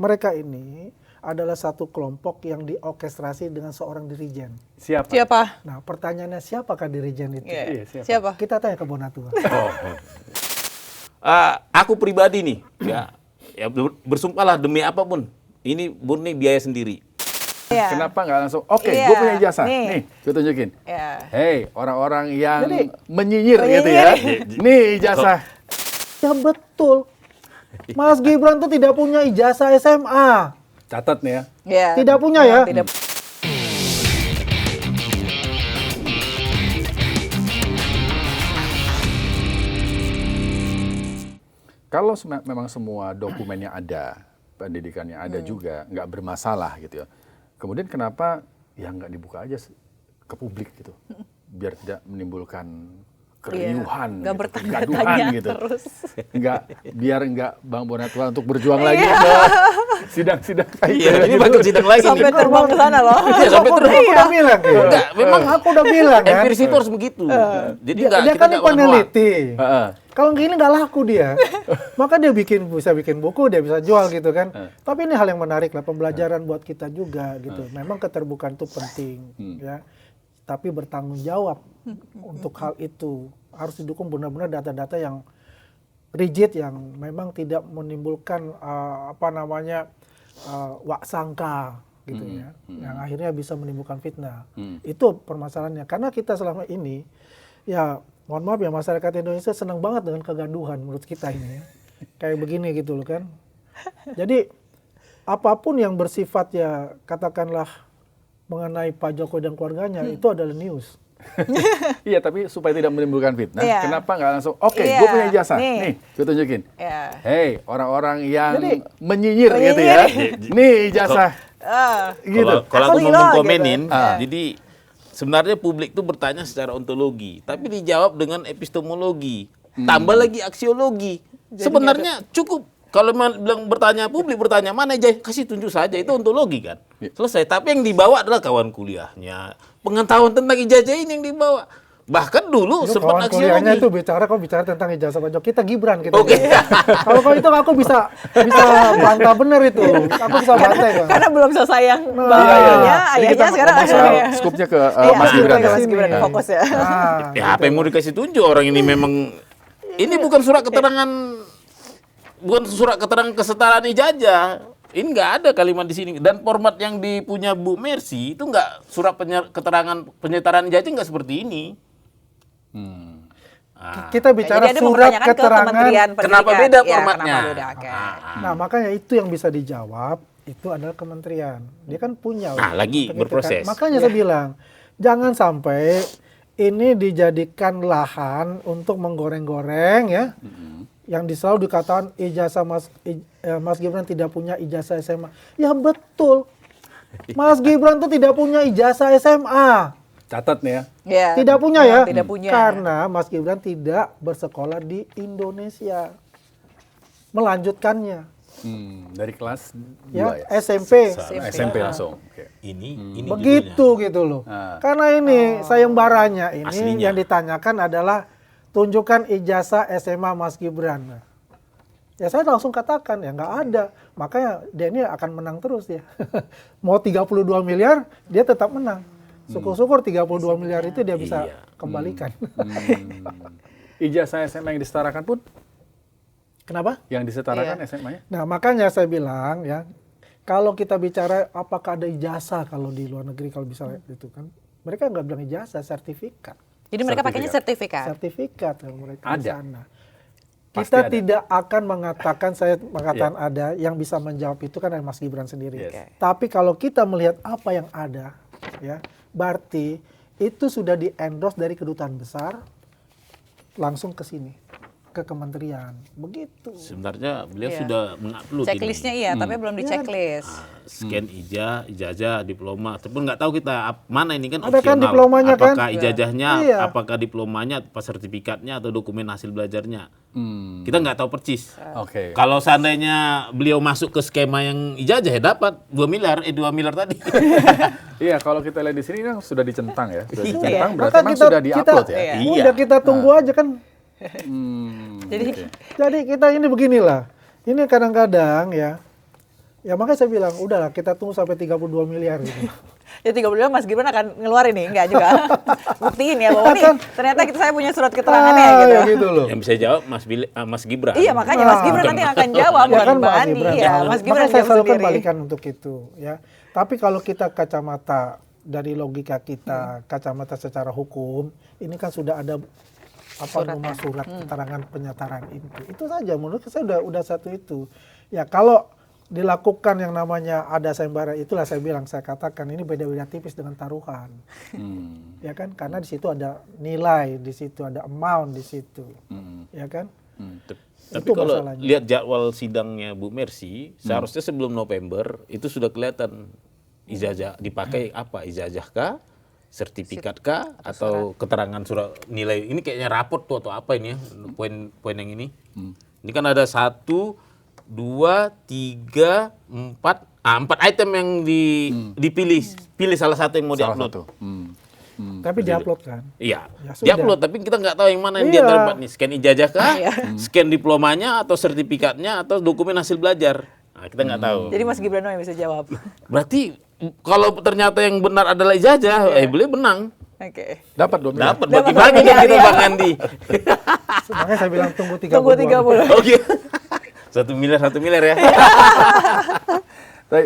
mereka ini adalah satu kelompok yang diorkestrasi dengan seorang dirijen. Siapa? Nah, pertanyaannya siapakah dirijen itu? Iya, siapa? Kita tanya ke Bonatua. Aku pribadi nih, ya bersumpahlah demi apapun, ini murni biaya sendiri. Iya. Kenapa nggak langsung, oke, Iya, gue punya ijazah. nih. Nih, gue tunjukin. Iya. Hei, orang-orang yang Jadi, menyinyir gitu ya. Nih ijazah. Ya betul. Mas Gibran tuh tidak punya ijazah SMA. Catat nih ya. Iya. Tidak punya ya? Tidak. Kalau memang semua dokumennya ada, pendidikannya ada juga, nggak bermasalah gitu ya. Kemudian kenapa ya nggak dibuka aja ke publik gitu, biar tidak menimbulkan keriuhan, nggak gitu, bertanya-tanya kegaduhan gitu. terus. Biar nggak Bang Bonatua untuk berjuang lagi ke sidang-sidang kayak Iya, gitu. ini bakal sidang lagi. Sampai nih. terbang ke sana loh. Iya, sampai Aku terus. udah bilang ya. Enggak, memang Aku udah bilang kan. empiris itu harus begitu. Jadi Dia enggak, kan kita enggak peneliti. Heeh. Kalau gini nggak laku dia. Maka dia bisa bikin buku, dia bisa jual gitu kan. Tapi ini hal yang menarik lah, pembelajaran buat kita juga gitu. Memang keterbukaan itu penting ya. Tapi bertanggung jawab untuk hal itu. Harus didukung benar-benar data-data yang rigid, yang memang tidak menimbulkan wak sangka gitu ya. Yang akhirnya bisa menimbulkan fitnah. Itu permasalahannya. Karena kita selama ini ya mohon maaf ya, masyarakat Indonesia senang banget dengan kegaduhan menurut kita ini ya. Kayak begini gitu loh kan. Jadi apapun yang bersifat ya katakanlah mengenai Pak Jokowi dan keluarganya itu adalah news. Iya, tapi supaya tidak menimbulkan fitnah, Iya. kenapa nggak langsung, oke, Iya, gue punya ijazah. nih. Nih, gue tunjukin. Iya. Hei, orang-orang yang Jadi, menyinyir gitu ya. Nih ijazah. Kalau Gitu. kalau aku Aku mau gila, mengkomenin, gitu. jadi sebenarnya publik tuh bertanya secara ontologi, tapi dijawab dengan epistemologi, tambah lagi aksiologi. Sebenarnya cukup kalau bilang bertanya publik bertanya mana aja, kasih tunjuk saja, itu ontologi kan. Selesai. Tapi yang dibawa adalah kawan kuliahnya, pengetahuan tentang ijazah ini yang dibawa. Bahkan dulu Itu sempat kawan kuliahnya itu aksiologi. kau bicara tentang ijazah Pak Jokowi. Kita Gibran kita. Oke. Kalau kau itu aku bisa bantah bener itu. Aku bisa bantah kan. Karena belum selesai yang Iya, bawahnya, Jadi kita ayahnya sekarang masuk akhirnya. skupnya ke Iya, Mas Gibran. ke ya? Mas Gibran, fokus ya. Nah, Ya apa yang mau dikasih tunjuk orang ini memang ini bukan surat keterangan kesetaraan ijazah. Ini nggak ada kalimat di sini, dan format yang dipunya Bu Mercy itu nggak surat keterangan penyetaraan ijazah nggak seperti ini. kita bicara Jadi ada surat mempertanyakan ke keterangan. Kementerian Pendidikan. Kenapa beda Ya, formatnya? kenapa beda, oke. Nah, makanya itu yang bisa dijawab itu adalah kementerian. Dia kan punya. Nah, lagi untuk itu berproses. kan. Makanya saya bilang, jangan sampai ini dijadikan lahan untuk menggoreng-goreng ya. Yang selalu dikatakan ijazah Mas Gibran tidak punya ijazah SMA. Ya betul. Mas Gibran tuh tidak punya ijazah SMA. Catat nih ya. Iya. Tidak punya ya. Tidak punya. Karena Mas Gibran tidak bersekolah di Indonesia. Melanjutkannya. Dari kelas 2 Ya, ya? SMP. SMP langsung. Oke. Ini Begitu gitu loh. Karena ini sayembaranya ini Aslinya. yang ditanyakan adalah tunjukkan ijazah SMA Mas Gibran. Nah, ya saya langsung katakan ya nggak ada. Makanya dia ini akan menang terus ya. Mau 32 miliar dia tetap menang. Syukur-syukur 32 miliar itu dia bisa kembalikan. Ijazah SMA yang disetarakan pun, Kenapa? yang disetarakan SMA-nya? Nah makanya saya bilang ya, kalau kita bicara apakah ada ijazah kalau di luar negeri kalau bisa itu kan, mereka nggak bilang ijazah, sertifikat. Jadi mereka pakainya sertifikat. Sertifikat kalau mereka di Ada. sana. Pasti Kita ada. tidak akan mengatakan, saya mengatakan ada, yang bisa menjawab itu kan Mas Gibran sendiri. Yes. Tapi kalau kita melihat apa yang ada, ya berarti itu sudah di-endorse dari kedutaan besar langsung ke sini, ke kementerian. Begitu. sebenarnya beliau Iya. sudah mengupload Checklistnya iya, tapi belum di checklist. scan ijazah, diploma, ataupun nggak tahu kita mana ini kan Ada kan opsional. diplomanya kan? Apakah ijazahnya, Iya. apakah diplomanya, apa sertifikatnya atau dokumen hasil belajarnya. Kita nggak tahu persis. Oke. Kalau seandainya beliau masuk ke skema yang ijazah ya dapat 2 miliar tadi. Iya, kalau kita lihat di sini kan sudah dicentang ya. Sudah Iya. dicentang berarti Maka memang sudah di-upload ya. Iya. Iya. Udah kita tunggu aja kan. Jadi Jadi kita ini beginilah. Ini kadang-kadang ya, Ya makanya saya bilang, udahlah kita tunggu sampai 32 miliar gitu. Ya 32 Mas Gibran akan ngeluarin nih, enggak juga. Buktiin ya bahwa nih ternyata saya punya surat keterangannya gitu. Ya gitu loh. Yang bisa jawab Mas Gibran. Iya, makanya Mas Gibran nanti yang akan jawab, Ya bukan kan Mbak Mas Andi. Gibran. Iya, Mas Gibran Makanya saya jawab selalu sendiri. kembalikan untuk itu, ya. Tapi kalau kita kacamata dari logika kita, kacamata secara hukum, ini kan sudah ada rumah surat keterangan penyataran itu saja menurut saya udah satu itu. Ya kalau dilakukan yang namanya ada sayembara, itulah saya bilang, saya katakan ini beda-beda tipis dengan taruhan. Ya kan, karena di situ ada nilai, di situ ada amount di situ. Ya kan? Tapi Itu kalau masalahnya. lihat jadwal sidangnya Bu Mercy, seharusnya sebelum November itu sudah kelihatan ijazah dipakai apa, ijazah kah, sertifikat kah, atau keterangan surat nilai. Ini kayaknya raport tuh atau apa ini ya, poin yang ini. Ini kan ada 1, 2, 3, 4 item yang dipilih. Pilih salah satu yang mau Salah diupload. satu. Tapi diupload kan. Iya, Ya sudah. diupload, tapi kita nggak tahu yang mana yang Iya. dia terlibat nih. Scan ijazah kah, scan diplomanya, atau sertifikatnya, atau dokumen hasil belajar. Nah, kita nggak tahu. Jadi Mas Gibran yang bisa jawab. Berarti kalau ternyata yang benar adalah ijazah, beliau menang. Oke. Dapat 2 miliar. Dapat bagi-bagi deh kita Bang Andi. Makanya saya bilang tunggu 30. Tunggu 30. Oke. 1 miliar ya. Tapi,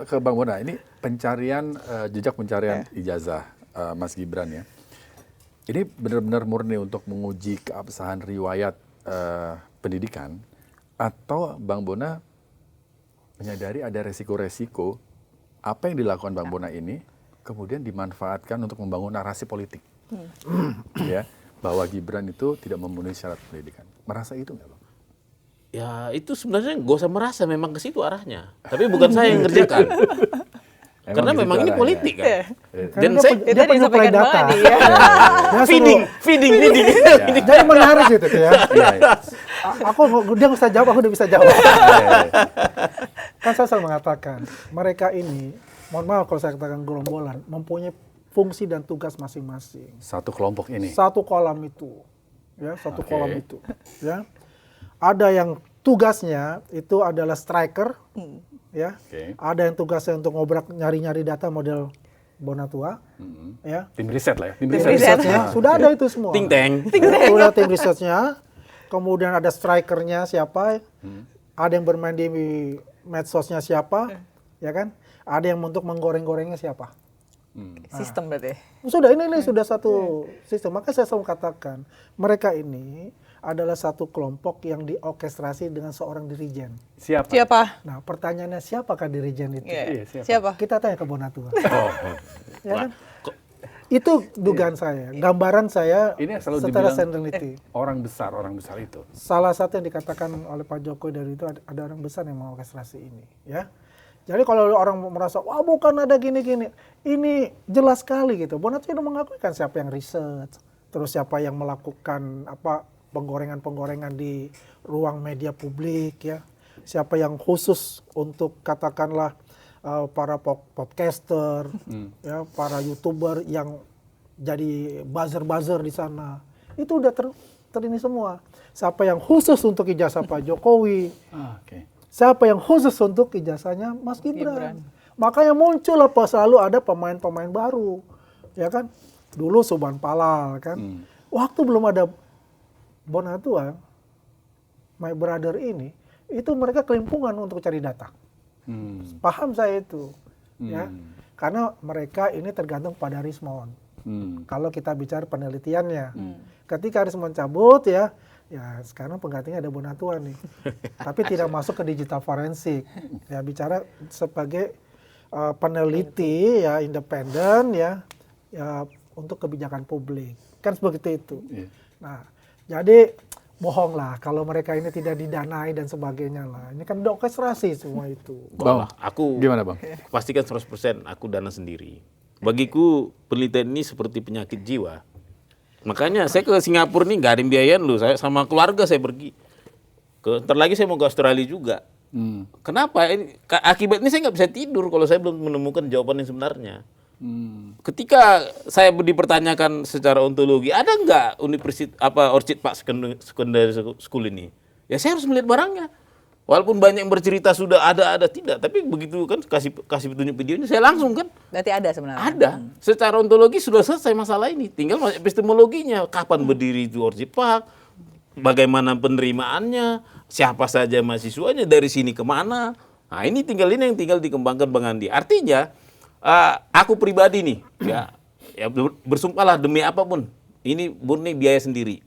ke Bang Bona, ini pencarian jejak pencarian ijazah Mas Gibran ya. Ini benar-benar murni untuk menguji keabsahan riwayat pendidikan, atau Bang Bona menyadari ada resiko-resiko apa yang dilakukan Bang Bona ini kemudian dimanfaatkan untuk membangun narasi politik, ya, bahwa Gibran itu tidak memenuhi syarat pendidikan. Merasa itu nggak, Bang? Ya itu sebenarnya nggak usah merasa, memang ke situ arahnya. Tapi bukan saya yang ngerjakan. Karena di situ memang ini arahnya. politik kan. Karena Dan dia saya Itu disampaikan data. Bang Andi ya. Dia feeding. Jadi menarik gitu ya. Iya, iya. Dia nggak usah jawab, aku udah bisa jawab. Iya. Kan saya selalu mengatakan, mereka ini, mohon maaf kalau saya katakan gerombolan, mempunyai fungsi dan tugas masing-masing. Satu kelompok ini. Satu kolam itu, ya, satu kolam itu, ya. Ada yang tugasnya itu adalah striker, ya. Oke. Ada yang tugasnya untuk ngobrak nyari-nyari data model Bonatua, ya. Tim riset lah ya. Tim Tim riset. riset. Risetnya sudah ada itu semua. Think tank. Sudah tim risetnya. Kemudian ada strikernya siapa, ada yang bermain di medsosnya siapa, ya kan? Ada yang untuk menggoreng-gorengnya siapa. Sistem berarti. Sudah ini sudah satu sistem. Maka saya selalu katakan mereka ini adalah satu kelompok yang diorkestrasi dengan seorang dirijen. Siapa? Siapa? Nah pertanyaannya siapakah dirijen itu? Iya, siapa? siapa? Kita tanya ke Bonatua. Oh. Ya kan? Itu dugaan saya, gambaran saya Ini yang selalu secara dibilang seniority. orang besar itu. Salah satu yang dikatakan oleh Pak Jokowi dari itu ada orang besar yang mengorkestrasi ini, ya. Jadi kalau orang merasa wah bukan ada gini-gini, ini jelas sekali gitu. Bonatua sudah mengakui kan siapa yang riset, terus siapa yang melakukan penggorengan-penggorengan di ruang media publik, ya. Siapa yang khusus untuk katakanlah para podcaster, ya, para YouTuber yang jadi buzzer-buzzer di sana. Itu udah terini semua. Siapa yang khusus untuk ijazah Pak Jokowi, Oke. siapa yang khusus untuk ijazahnya Mas Gibran. Makanya muncul selalu ada pemain-pemain baru, ya kan? Dulu Subhan Palal kan. Waktu belum ada Bonatua, My Brother ini, itu mereka kelimpungan untuk cari data. Paham saya itu, ya. Karena mereka ini tergantung pada Rismond. Kalau kita bicara penelitiannya, ketika Rismond cabut ya sekarang penggantinya ada Bonatua nih. Tapi tidak masuk ke digital forensik. Ya bicara sebagai peneliti ya independen ya untuk kebijakan publik. Kan seperti itu. Nah, jadi bohong lah kalau mereka ini tidak didanai dan sebagainya lah. Ini kan orkestrasi semua itu. Bang, Aku gimana Bang? pastikan 100% aku dana sendiri. Bagiku penelitian ini seperti penyakit jiwa. Makanya saya ke Singapura nih nggak ada biayaan loh. Saya sama keluarga saya pergi. Ntar lagi saya mau ke Australia juga. Kenapa? Akibat ini saya nggak bisa tidur kalau saya belum menemukan jawaban yang sebenarnya. Ketika saya dipertanyakan secara ontologi, ada nggak universitas Orchid Park Secondary School ini? Ya saya harus melihat barangnya. Walaupun banyak yang bercerita sudah ada tidak, tapi begitu kan kasih petunjuk videonya, saya langsung kan Berarti ada sebenarnya. ada. Secara ontologi sudah selesai masalah ini. Tinggal epistemologinya, kapan berdiri itu Orchid Park, bagaimana penerimaannya, siapa saja mahasiswanya, dari sini kemana. Nah ini yang tinggal dikembangkan Bang Andi. Artinya aku pribadi nih, ya bersumpahlah demi apapun, ini murni biaya sendiri.